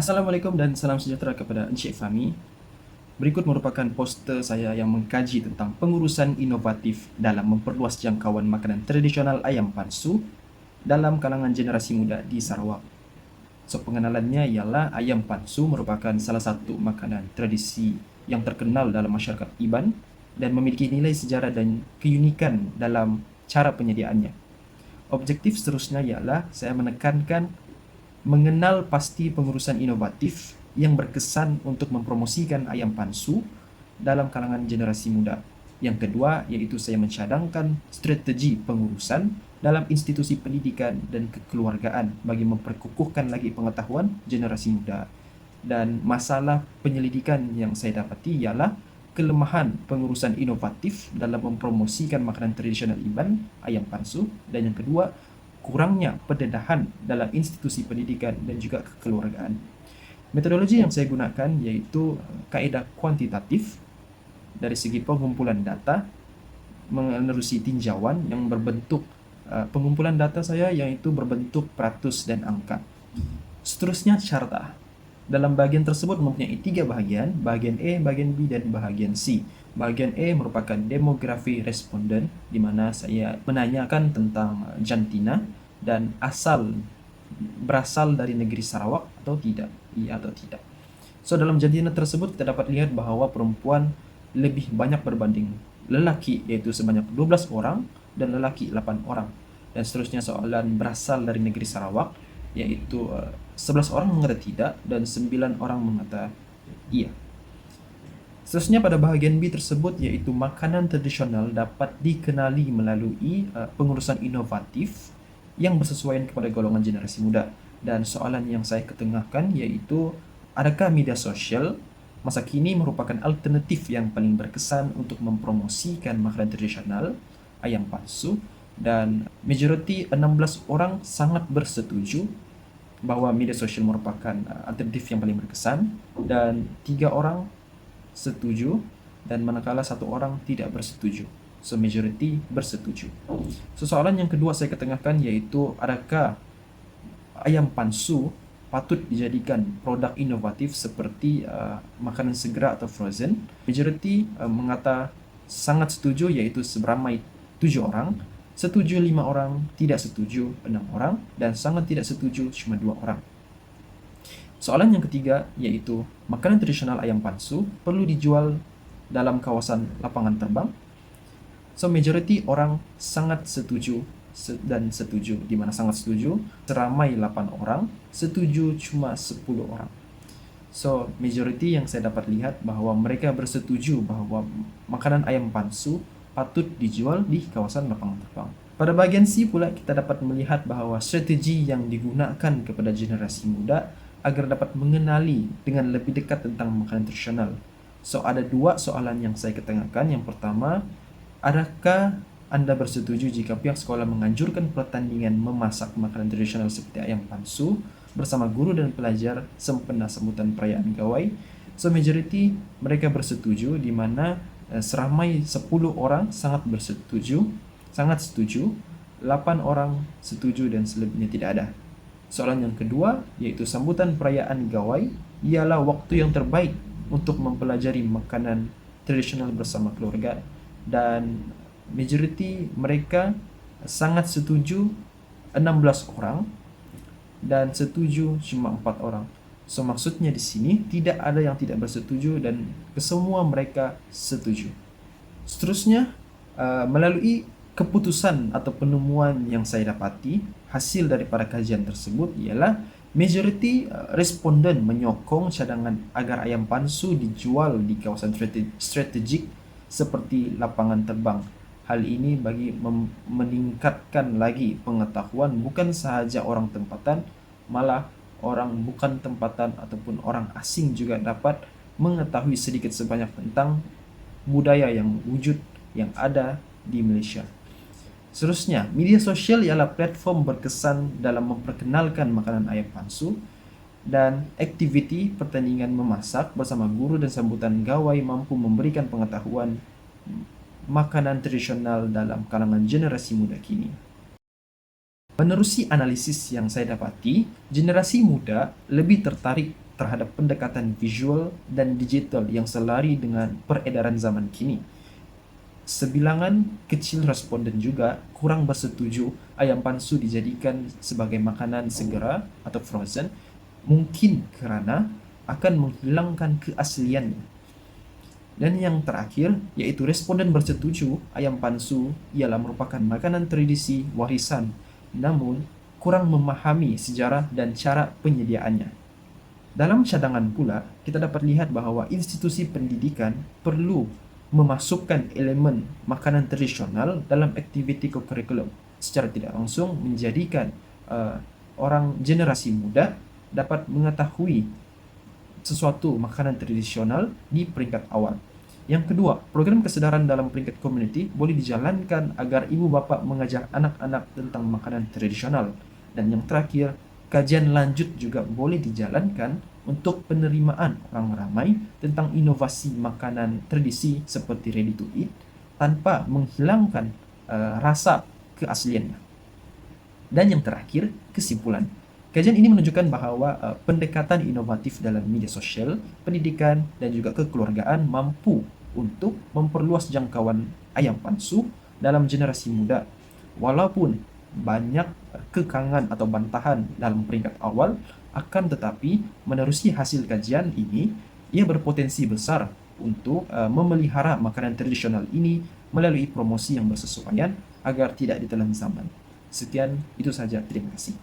Assalamualaikum dan salam sejahtera kepada Encik Fahmi. Berikut merupakan poster saya yang mengkaji tentang pengurusan inovatif dalam memperluas jangkauan makanan tradisional ayam pansu dalam kalangan generasi muda di Sarawak. So, pengenalannya ialah ayam pansu merupakan salah satu makanan tradisi yang terkenal dalam masyarakat Iban dan memiliki nilai sejarah dan keunikan dalam cara penyediaannya. Objektif seterusnya ialah saya menekankan mengenal pasti pengurusan inovatif yang berkesan untuk mempromosikan ayam pansu dalam kalangan generasi muda. Yang kedua, yaitu saya mencadangkan strategi pengurusan dalam institusi pendidikan dan kekeluargaan bagi memperkukuhkan lagi pengetahuan generasi muda. Dan masalah penyelidikan yang saya dapati ialah kelemahan pengurusan inovatif dalam mempromosikan makanan tradisional Iban, ayam pansu. Dan yang kedua, kurangnya pendedahan dalam institusi pendidikan dan juga kekeluargaan. Metodologi yang saya gunakan yaitu kaedah kuantitatif dari segi pengumpulan data menerusi tinjauan yang berbentuk pengumpulan data saya yaitu berbentuk peratus dan angka. Seterusnya carta. Dalam bagian tersebut mempunyai 3 bahagian, bahagian A, bahagian B, dan bahagian C. Bahagian A merupakan demografi responden, di mana saya menanyakan tentang jantina dan berasal dari negeri Sarawak atau tidak, iya atau tidak. So, dalam jantina tersebut kita dapat lihat bahwa perempuan lebih banyak berbanding lelaki, yaitu sebanyak 12 orang, dan lelaki 8 orang. Dan seterusnya soalan berasal dari negeri Sarawak, yaitu 11 orang mengata tidak dan 9 orang mengata iya. Seterusnya pada bahagian B tersebut yaitu makanan tradisional dapat dikenali melalui pengurusan inovatif yang bersesuaian kepada golongan generasi muda. Dan soalan yang saya ketengahkan yaitu adakah media sosial masa kini merupakan alternatif yang paling berkesan untuk mempromosikan makanan tradisional ayam palsu, dan majoriti 16 orang sangat bersetuju bahwa media sosial merupakan alternatif yang paling berkesan, dan 3 orang setuju dan manakala 1 orang tidak bersetuju. So, majority bersetuju. So, soalan yang kedua saya ketengahkan yaitu adakah ayam pansu patut dijadikan produk inovatif seperti makanan segera atau frozen. Majority mengata sangat setuju yaitu seberamai 7 orang, setuju 5 orang, tidak setuju 6 orang, dan sangat tidak setuju cuma 2 orang. Soalan yang ketiga yaitu makanan tradisional ayam pansu perlu dijual dalam kawasan lapangan terbang. So, majority orang sangat setuju dan setuju, di mana sangat setuju seramai 8 orang, setuju cuma 10 orang. So, majority yang saya dapat lihat bahwa mereka bersetuju bahwa makanan ayam pansu patut dijual di kawasan lapangan terbang. Pada bagian C pula kita dapat melihat bahwa strategi yang digunakan kepada generasi muda agar dapat mengenali dengan lebih dekat tentang makanan tradisional. So, ada 2 soalan yang saya ketengahkan. Yang pertama, adakah Anda bersetuju jika pihak sekolah menganjurkan pertandingan memasak makanan tradisional seperti ayam pansu bersama guru dan pelajar sempena sambutan perayaan gawai? So, majority mereka bersetuju, di mana seramai 10 orang sangat bersetuju, sangat setuju, 8 orang setuju dan selebihnya tidak ada. Soalan yang kedua yaitu sambutan perayaan gawai ialah waktu yang terbaik untuk mempelajari makanan tradisional bersama keluarga, dan majority mereka sangat setuju 16 orang dan setuju cuma 4 orang. So, maksudnya di sini tidak ada yang tidak bersetuju dan kesemua mereka setuju. Seterusnya, melalui keputusan atau penemuan yang saya dapati hasil daripada kajian tersebut ialah majority responden menyokong cadangan agar ayam pansu dijual di kawasan strategik seperti lapangan terbang. Hal ini bagi meningkatkan lagi pengetahuan bukan sahaja orang tempatan, malah orang bukan tempatan ataupun orang asing juga dapat mengetahui sedikit sebanyak tentang budaya yang wujud yang ada di Malaysia. Seterusnya, media sosial ialah platform berkesan dalam memperkenalkan makanan ayam pansu, dan aktiviti pertandingan memasak bersama guru dan sambutan gawai mampu memberikan pengetahuan makanan tradisional dalam kalangan generasi muda kini. Menerusi analisis yang saya dapati, generasi muda lebih tertarik terhadap pendekatan visual dan digital yang selari dengan peredaran zaman kini. Sebilangan kecil responden juga kurang bersetuju ayam pansu dijadikan sebagai makanan segera atau frozen, mungkin karena akan menghilangkan keasliannya. Dan yang terakhir, yaitu responden bersetuju ayam pansu ialah merupakan makanan tradisi warisan, namun kurang memahami sejarah dan cara penyediaannya. Dalam cadangan pula, kita dapat lihat bahwa institusi pendidikan perlu memasukkan elemen makanan tradisional dalam aktiviti kurikulum, secara tidak langsung menjadikan orang generasi muda dapat mengetahui sesuatu makanan tradisional di peringkat awal. Yang kedua, program kesedaran dalam peringkat komuniti boleh dijalankan agar ibu bapa mengajar anak-anak tentang makanan tradisional. Dan yang terakhir, kajian lanjut juga boleh dijalankan untuk penerimaan orang ramai tentang inovasi makanan tradisi seperti ready to eat tanpa menghilangkan rasa keasliannya. Dan yang terakhir, kesimpulan. Kajian ini menunjukkan bahwa pendekatan inovatif dalam media sosial, pendidikan, dan juga kekeluargaan mampu untuk memperluas jangkauan ayam pansu dalam generasi muda. Walaupun banyak kekangan atau bantahan dalam peringkat awal, akan tetapi menerusi hasil kajian ini, ia berpotensi besar untuk memelihara makanan tradisional ini melalui promosi yang bersesuaian agar tidak ditelan zaman. Sekian, itu saja. Terima kasih.